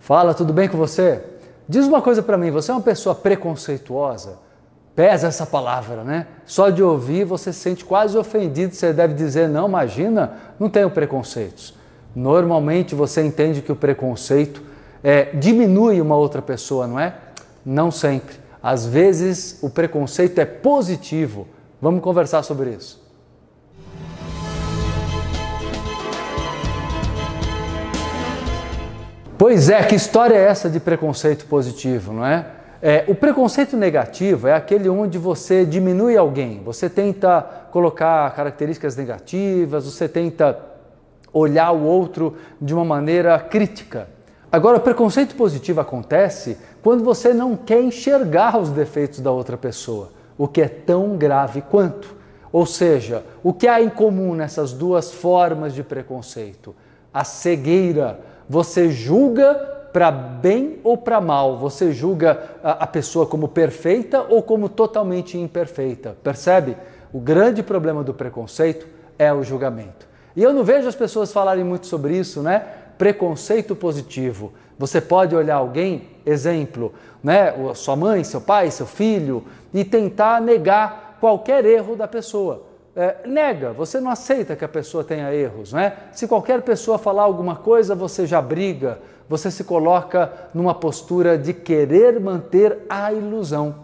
Fala, tudo bem com você? Diz uma coisa para mim, você é uma pessoa preconceituosa? Pesa essa palavra, né? Só de ouvir você se sente quase ofendido, você deve dizer, não, imagina, não tenho preconceitos. Normalmente você entende que o preconceito diminui uma outra pessoa, não é? Não sempre. Às vezes o preconceito é positivo. Vamos conversar sobre isso. Pois é, que história é essa de preconceito positivo, não é? O preconceito negativo é aquele onde você diminui alguém, você tenta colocar características negativas, você tenta olhar o outro de uma maneira crítica. Agora, o preconceito positivo acontece quando você não quer enxergar os defeitos da outra pessoa, o que é tão grave quanto. Ou seja, o que há em comum nessas duas formas de preconceito? A cegueira. Você julga para bem ou para mal, você julga a pessoa como perfeita ou como totalmente imperfeita, percebe? O grande problema do preconceito é o julgamento. E eu não vejo as pessoas falarem muito sobre isso, né? Preconceito positivo. Você pode olhar alguém, exemplo, né? Sua mãe, seu pai, seu filho, e tentar negar qualquer erro da pessoa. Nega, você não aceita que a pessoa tenha erros, né? Se qualquer pessoa falar alguma coisa, você já briga, você se coloca numa postura de querer manter a ilusão.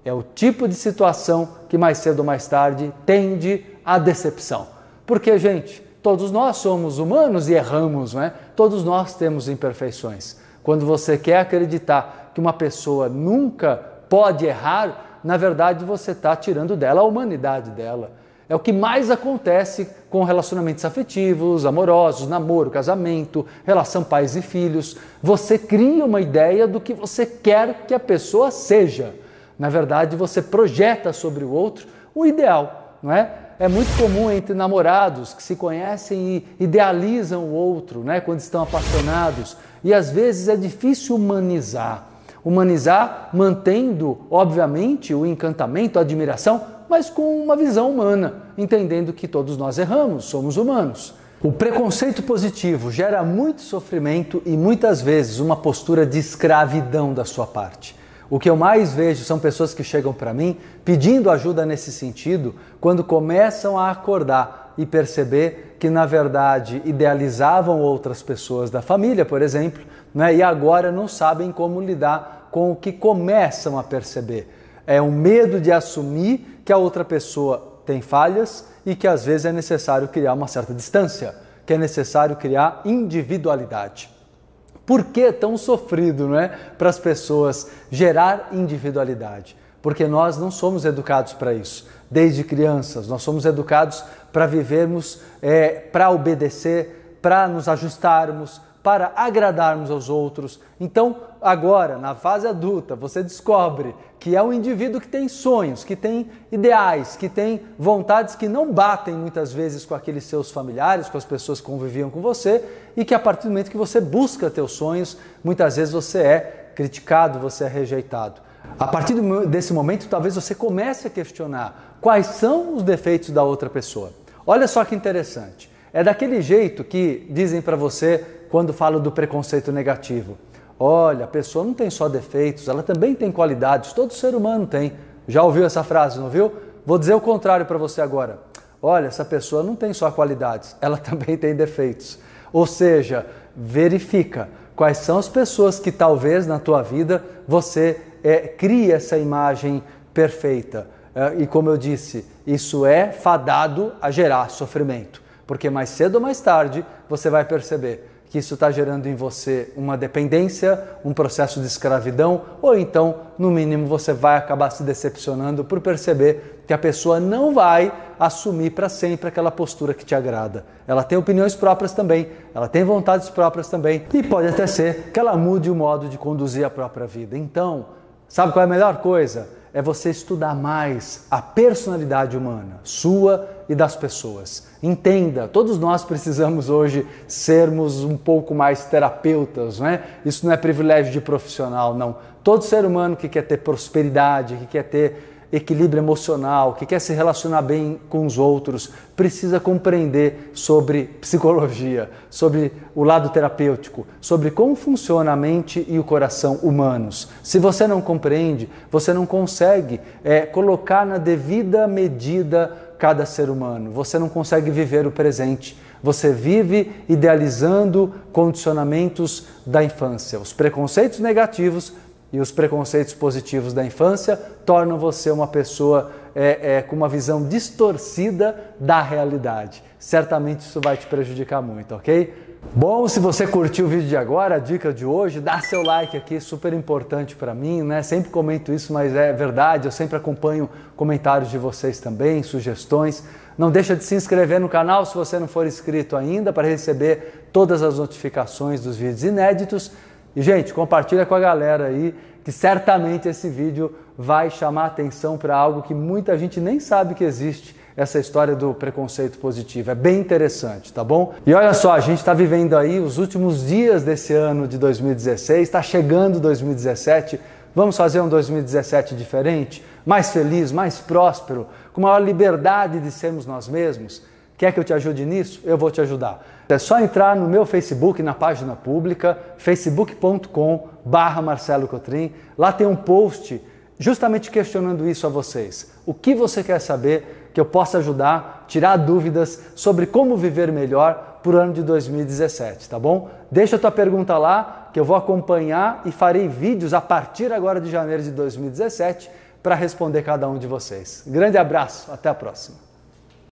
É o tipo de situação que mais cedo ou mais tarde tende à decepção. Porque, gente, todos nós somos humanos e erramos, né? Todos nós temos imperfeições. Quando você quer acreditar que uma pessoa nunca pode errar, na verdade você está tirando dela a humanidade dela. É o que mais acontece com relacionamentos afetivos, amorosos, namoro, casamento, relação pais e filhos. Você cria uma ideia do que você quer que a pessoa seja. Na verdade, você projeta sobre o outro o ideal, não é? É muito comum entre namorados que se conhecem e idealizam o outro, né, quando estão apaixonados. E às vezes é difícil humanizar. Humanizar mantendo, obviamente, o encantamento, a admiração, mas com uma visão humana, entendendo que todos nós erramos, somos humanos. O preconceito positivo gera muito sofrimento e muitas vezes uma postura de escravidão da sua parte. O que eu mais vejo são pessoas que chegam para mim pedindo ajuda nesse sentido quando começam a acordar e perceber que na verdade idealizavam outras pessoas da família, por exemplo, né, e agora não sabem como lidar com o que começam a perceber. É o medo de assumir que a outra pessoa tem falhas e que às vezes é necessário criar uma certa distância, que é necessário criar individualidade. Por que tão sofrido, não é, para as pessoas gerar individualidade? Porque nós não somos educados para isso. Desde crianças, nós somos educados para vivermos, para obedecer, para nos ajustarmos, para agradarmos aos outros. Então, agora, na fase adulta, você descobre que é um indivíduo que tem sonhos, que tem ideais, que tem vontades que não batem muitas vezes com aqueles seus familiares, com as pessoas que conviviam com você, e que a partir do momento que você busca teus sonhos, muitas vezes você é criticado, você é rejeitado. A partir desse momento, talvez você comece a questionar quais são os defeitos da outra pessoa. Olha só que interessante. É daquele jeito que dizem para você quando falam do preconceito negativo. Olha, a pessoa não tem só defeitos, ela também tem qualidades, todo ser humano tem. Já ouviu essa frase, não viu? Vou dizer o contrário para você agora. Olha, essa pessoa não tem só qualidades, ela também tem defeitos. Ou seja, verifica quais são as pessoas que talvez na tua vida você crie essa imagem perfeita. E como eu disse, isso é fadado a gerar sofrimento. Porque mais cedo ou mais tarde você vai perceber que isso está gerando em você uma dependência, um processo de escravidão, ou então, no mínimo, você vai acabar se decepcionando por perceber que a pessoa não vai assumir para sempre aquela postura que te agrada. Ela tem opiniões próprias também, ela tem vontades próprias também, e pode até ser que ela mude o modo de conduzir a própria vida. Então, sabe qual é a melhor coisa? É você estudar mais a personalidade humana, sua e das pessoas. Entenda, todos nós precisamos hoje sermos um pouco mais terapeutas, não é? Isso não é privilégio de profissional, não. Todo ser humano que quer ter prosperidade, que quer ter equilíbrio emocional, que quer se relacionar bem com os outros, precisa compreender sobre psicologia, sobre o lado terapêutico, sobre como funciona a mente e o coração humanos. Se você não compreende, você não consegue colocar na devida medida cada ser humano. Você não consegue viver o presente. Você vive idealizando condicionamentos da infância. Os preconceitos negativos e os preconceitos positivos da infância tornam você uma pessoa com uma visão distorcida da realidade. Certamente isso vai te prejudicar muito, ok? Bom, se você curtiu o vídeo de agora, a dica de hoje, dá seu like aqui, super importante para mim, né? Sempre comento isso, mas é verdade, eu sempre acompanho comentários de vocês também, sugestões. Não deixa de se inscrever no canal se você não for inscrito ainda, para receber todas as notificações dos vídeos inéditos. E, gente, compartilha com a galera aí, que certamente esse vídeo vai chamar atenção para algo que muita gente nem sabe que existe, essa história do preconceito positivo. É bem interessante, tá bom? E olha só, a gente está vivendo aí os últimos dias desse ano de 2016, está chegando 2017, vamos fazer um 2017 diferente, mais feliz, mais próspero, com maior liberdade de sermos nós mesmos? Quer que eu te ajude nisso? Eu vou te ajudar. É só entrar no meu Facebook, na página pública, facebook.com/Marcelo Cotrim. Lá tem um post justamente questionando isso a vocês. O que você quer saber que eu possa ajudar, tirar dúvidas sobre como viver melhor para o ano de 2017, tá bom? Deixa a tua pergunta lá, que eu vou acompanhar e farei vídeos a partir agora de janeiro de 2017 para responder cada um de vocês. Grande abraço, até a próxima.